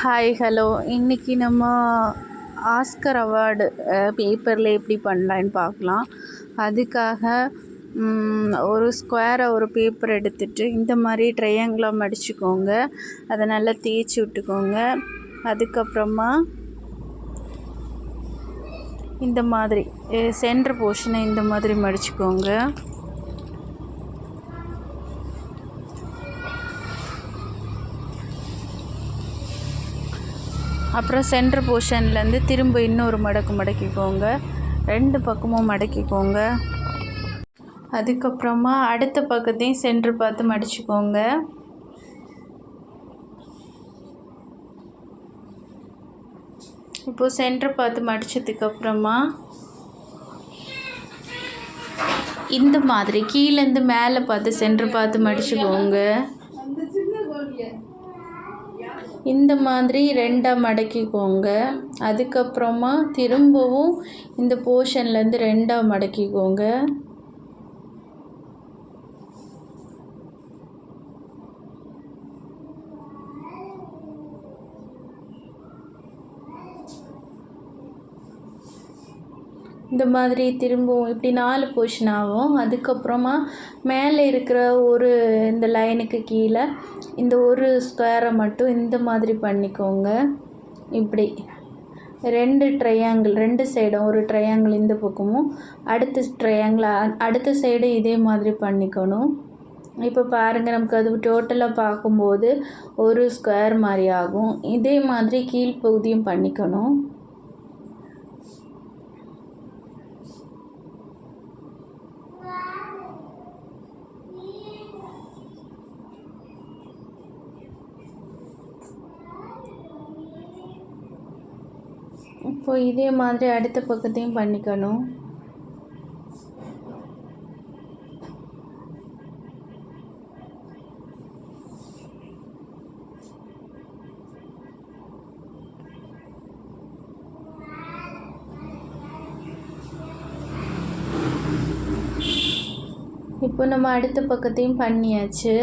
Hi hello. இன்றைக்கி நம்ம Oscar award பேப்பரில் எப்படி பண்ணலான்னு பார்க்கலாம். அதுக்காக ஒரு ஸ்கொயரை ஒரு பேப்பர் எடுத்துகிட்டு இந்த மாதிரி ட்ரையாங்கிளாக மடிச்சுக்கோங்க. அதை நல்லா தேய்ச்சி விட்டுக்கோங்க. அதுக்கப்புறமா இந்த மாதிரி சென்டர் போர்ஷனை இந்த மாதிரி மடிச்சுக்கோங்க. அப்புறம் சென்டர் போர்ஷன்லேருந்து திரும்ப இன்னொரு மடக்கிக்கோங்க. 2 பக்கமும் மடக்கிக்கோங்க. அதுக்கப்புறமா அடுத்த பக்கத்தையும் சென்டர் பார்த்து மடிச்சுக்கோங்க. இப்போது சென்டர் பார்த்து மடித்ததுக்கப்புறமா இந்த மாதிரி கீழேருந்து மேலே பார்த்து சென்டர் பார்த்து மடிச்சுக்கோங்க. இந்த மாதிரி 2ஆக மடக்கிக்கோங்க. அதுக்கப்புறமா திரும்பவும் இந்த போர்ஷன்லேருந்து 2ஆக மடக்கிக்கோங்க. இந்த மாதிரி திரும்பவும் இப்படி 4 போர்ஷன் ஆகும். அதுக்கப்புறமா மேலே இருக்கிற இந்த லைனுக்கு கீழே இந்த ஒரு ஸ்கொயரை மட்டும் இந்த மாதிரி பண்ணிக்கோங்க. இப்படி 2 ட்ரையாங்கிள், 2 சைடும் ஒரு ட்ரையாங்கிள் இந்த பக்கமும் அடுத்த ட்ரையாங்கிள் அடுத்த சைடு இதே மாதிரி பண்ணிக்கணும். இப்போ பாருங்கள், நமக்கு அது டோட்டலாக பார்க்கும்போது ஒரு ஸ்கொயர் மாதிரி ஆகும். இதே மாதிரி கீழ்ப்பகுதியும் பண்ணிக்கணும். இப்போ இதே மாதிரி அடுத்த பக்கத்தையும் பண்ணிக்கணும். இப்போ நம்ம அடுத்த பக்கத்தையும் பண்ணியாச்சு.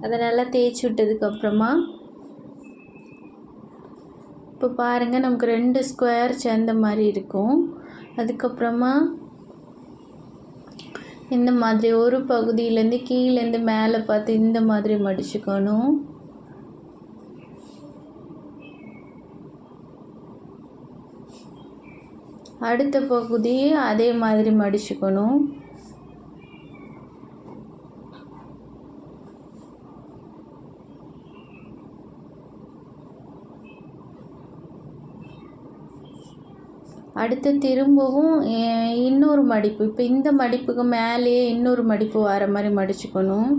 அதை நல்லா தேய்ச்சி விட்டதுக்கப்புறமா இப்போ பாருங்கள், நமக்கு 2 ஸ்கொயர் சேர்ந்த மாதிரி இருக்கும். அதுக்கப்புறமா இந்த மாதிரி ஒரு பகுதியிலேருந்து கீழேருந்து மேலே பார்த்து இந்த மாதிரி மடிச்சுக்கணும். அடுத்த பகுதியை அதே மாதிரி மடிச்சுக்கணும். அடுத்து திரும்பவும் இன்னொரு மடிப்பு, இப்போ இந்த மடிப்புக்கு மேலேயே இன்னொரு மடிப்பு வர மாதிரி மடிச்சுக்கணும்.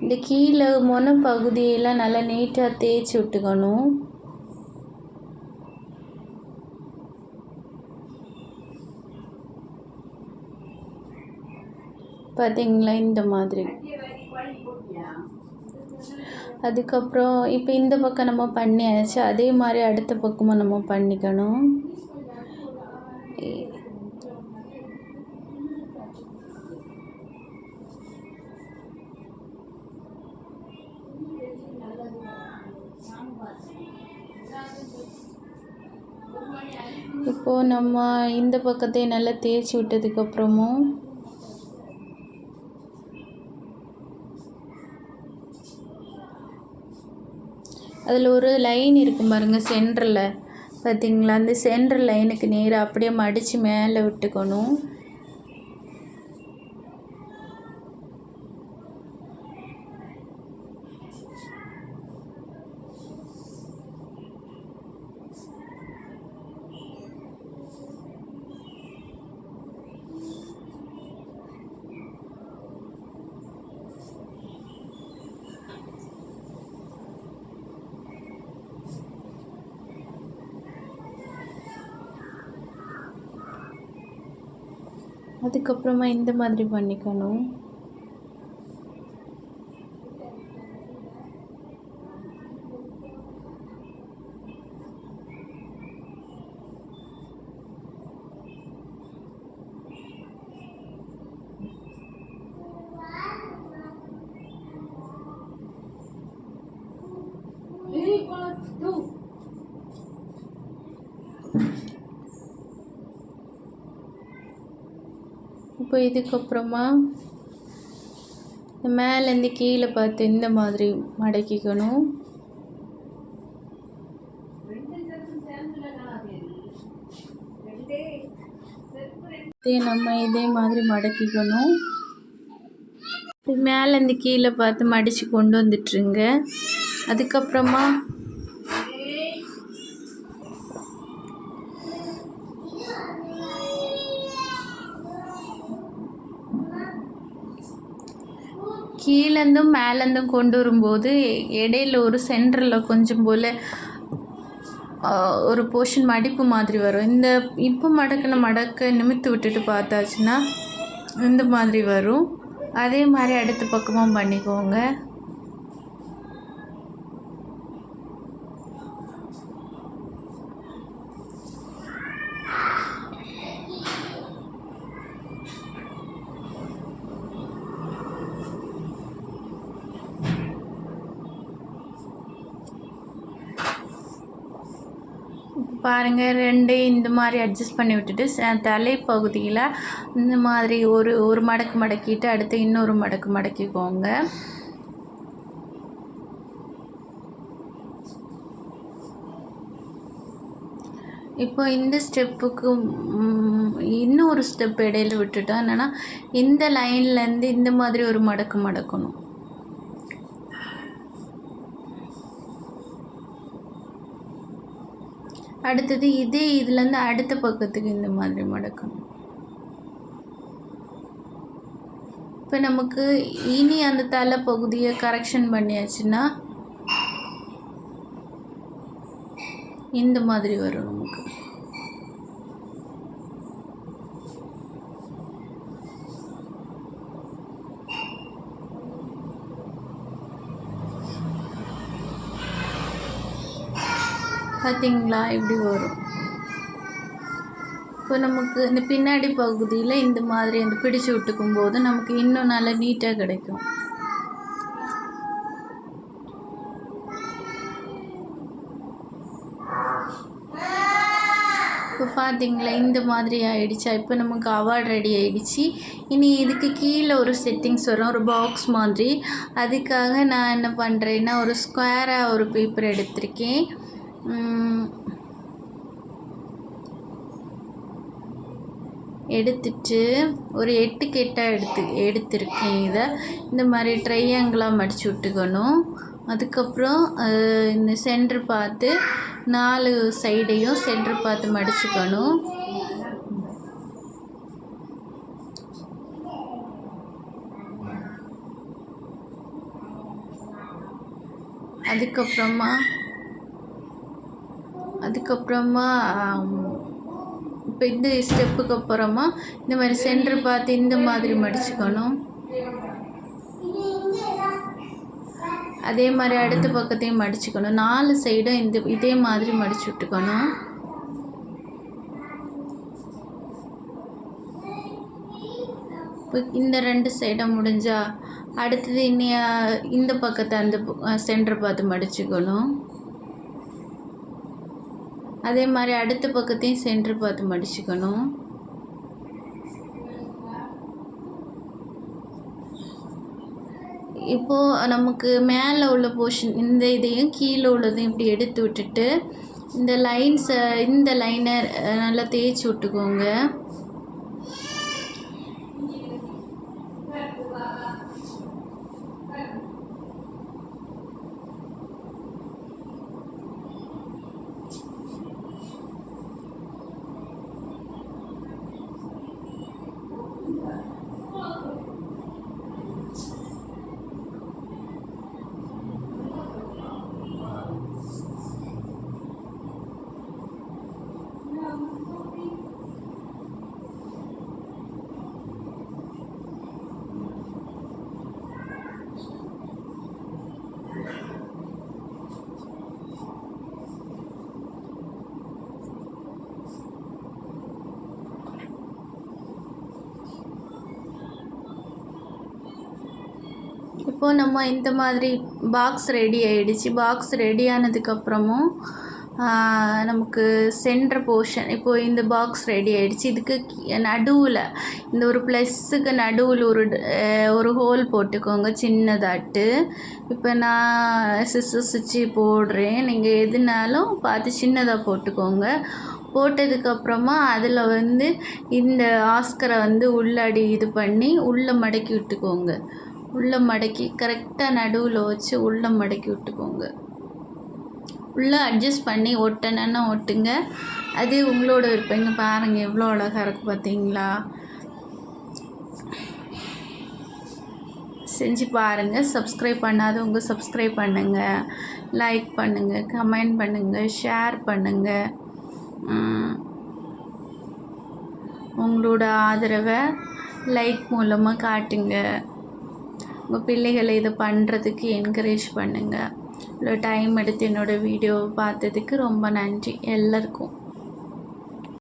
இந்த கீழே மொன பகுதியெல்லாம் நல்லா நீட்டாக தேய்ச்சி விட்டுக்கணும். பார்த்தீங்களா, இந்த மாதிரி. அதுக்கப்புறம் இப்போ இந்த பக்கம் நம்ம பண்ணியாச்சு. அதே மாதிரி அடுத்த பக்கமும் நம்ம பண்ணிக்கணும். இப்போது நம்ம இந்த பக்கத்தை நல்லா தேய்ச்சி விட்டதுக்கப்புறமும் அதில் ஒரு லைன் இருக்கும் பாருங்கள் சென்டரில், பார்த்திங்களா? அந்த சென்டர் லைனுக்கு நேராக அப்படியே மடித்து மேலே விட்டுக்கணும். அதுக்கப்புறமா இந்த மாதிரி பண்ணிக்கணும். இப்போ இதுக்கப்புறமா மேலேருந்து கீழே பார்த்து இந்த மாதிரி மடக்கிக்கணும். நம்ம இதே மாதிரி மடக்கிக்கணும். மேலேருந்து கீழே பார்த்து மடித்து கொண்டு வந்துட்டுருங்க. அதுக்கப்புறமா கீழேருந்தும் மேலேருந்தும் கொண்டு வரும்போது இடையில ஒரு சென்டரில் கொஞ்சம் போல் ஒரு போர்ஷன் மடிப்பு மாதிரி வரும். இந்த இப்போ மடக்க நிமித்து விட்டுட்டு பார்த்தாச்சுன்னா இந்த மாதிரி வரும். அதே மாதிரி அடுத்த பக்கமும் பண்ணிக்கோங்க. பாருங்கள், ரெண்டையும் இந்த மாதிரி அட்ஜஸ்ட் பண்ணி விட்டுட்டு தலைப்பகுதியில் இந்த மாதிரி ஒரு மடக்கு மடக்கிட்டு அடுத்து இன்னொரு மடக்கு மடக்கிக்கோங்க. இப்போ இந்த ஸ்டெப்புக்கு இன்னொரு ஸ்டெப் இடையில விட்டுட்டோம். என்னென்னா இந்த லைன்லேருந்து இந்த மாதிரி ஒரு மடக்கு மடக்கணும். அடுத்தது இதே இதுலேருந்து அடுத்த பக்கத்துக்கு இந்த மாதிரி மடக்கணும். இப்போ நமக்கு இனி அந்த தலை பகுதியை கரெக்ஷன் பண்ணியாச்சுன்னா இந்த மாதிரி வரும் நமக்கு. பார்த்தீங்களா இப்படி வரும். இப்போ நமக்கு இந்த பின்னாடி பகுதியில் இந்த மாதிரி அந்த பிடிச்சு விட்டுக்கும் போது நமக்கு இன்னும் நல்லா நீட்டாக கிடைக்கும். இப்போ பார்த்தீங்களா இந்த மாதிரி ஆயிடுச்சா. இப்போ நமக்கு அவார்ட் ரெடி ஆகிடுச்சு. இனி இதுக்கு கீழே ஒரு செட்டிங்ஸ் வரும், ஒரு பாக்ஸ் மாதிரி. அதுக்காக நான் என்ன பண்ணுறேன்னா ஒரு ஸ்கொயராக ஒரு பேப்பர் எடுத்திருக்கேன். எடுத்துட்டு ஒரு 8க்கு 8 எடுத்திருக்கேன். இதை இந்த மாதிரி ட்ரையாங்கிளாக மடித்து விட்டுக்கணும். அதுக்கப்புறம் இந்த சென்டர் பார்த்து 4 சைடையும் சென்டர் பார்த்து மடிச்சுக்கணும். அதுக்கப்புறமா இப்போ இந்த ஸ்டெப்புக்கு அப்புறமா இந்த மாதிரி சென்டர் பார்த்து இந்த மாதிரி மடிச்சுக்கணும். அதே மாதிரி அடுத்த பக்கத்தையும் மடிச்சுக்கணும். 4 சைடும் இதே மாதிரி மடிச்சு விட்டுக்கணும். இப்போ இந்த 2 சைடும் முடிஞ்சா அடுத்தது இந்த பக்கத்தை அந்த சென்டர் பார்த்து மடிச்சுக்கணும். அதே மாதிரி அடுத்த பக்கத்தையும் சென்டர் பார்த்து மடிச்சுக்கணும். இப்போது நமக்கு மேலே உள்ள போர்ஷன் இந்த இதையும் கீழே உள்ளதையும் இப்படி எடுத்து விட்டுட்டு இந்த லைனர் நல்லா தேய்ச்சி விட்டுக்கோங்க. இப்போது நம்ம இந்த மாதிரி பாக்ஸ் ரெடி ஆகிடுச்சு. பாக்ஸ் ரெடி ஆனதுக்கப்புறமும் நமக்கு சென்டர் போர்ஷன் இப்போது இந்த பாக்ஸ் ரெடி ஆகிடுச்சு. இதுக்கு நடுவில் இந்த ஒரு ப்ளஸ்ஸுக்கு நடுவில் ஒரு ஹோல் போட்டுக்கோங்க சின்னதாட்டு. இப்போ நான் சிஸ்ஸஸ் வச்சு போடுறேன், நீங்கள் எதுனாலும் பார்த்து சின்னதாக போட்டுக்கோங்க. போட்டதுக்கப்புறமா அதில் இந்த ஆஸ்கரை உள்ளாடி இது பண்ணி உள்ளே மடக்கி விட்டுக்கோங்க. உள்ளே மடக்கி கரெக்டாக நடுவில் வச்சு உள்ளே மடக்கி விட்டுக்கோங்க. உள்ளே அட்ஜஸ்ட் பண்ணி ஒட்டணுன்னா ஒட்டுங்க, அது உங்களோட விருப்பம். இங்கே பாருங்கள் எவ்வளோ அழகாக இருக்குது பார்த்தீங்களா? செஞ்சு பாருங்கள். சப்ஸ்கிரைப் பண்ணாதவங்க சப்ஸ்கிரைப் பண்ணுங்கள், லைக் பண்ணுங்கள், கமெண்ட் பண்ணுங்கள், ஷேர் பண்ணுங்கள். உங்களோட ஆதரவை லைக் மூலமாக காட்டுங்க. உங்கள் பிள்ளைகளை இதை பண்ணுறதுக்கு என்கரேஜ் பண்ணுங்கள். இவ்வளோ டைம் எடுத்து என்னோடய வீடியோவை பார்த்ததுக்கு ரொம்ப நன்றி எல்லாருக்கும்.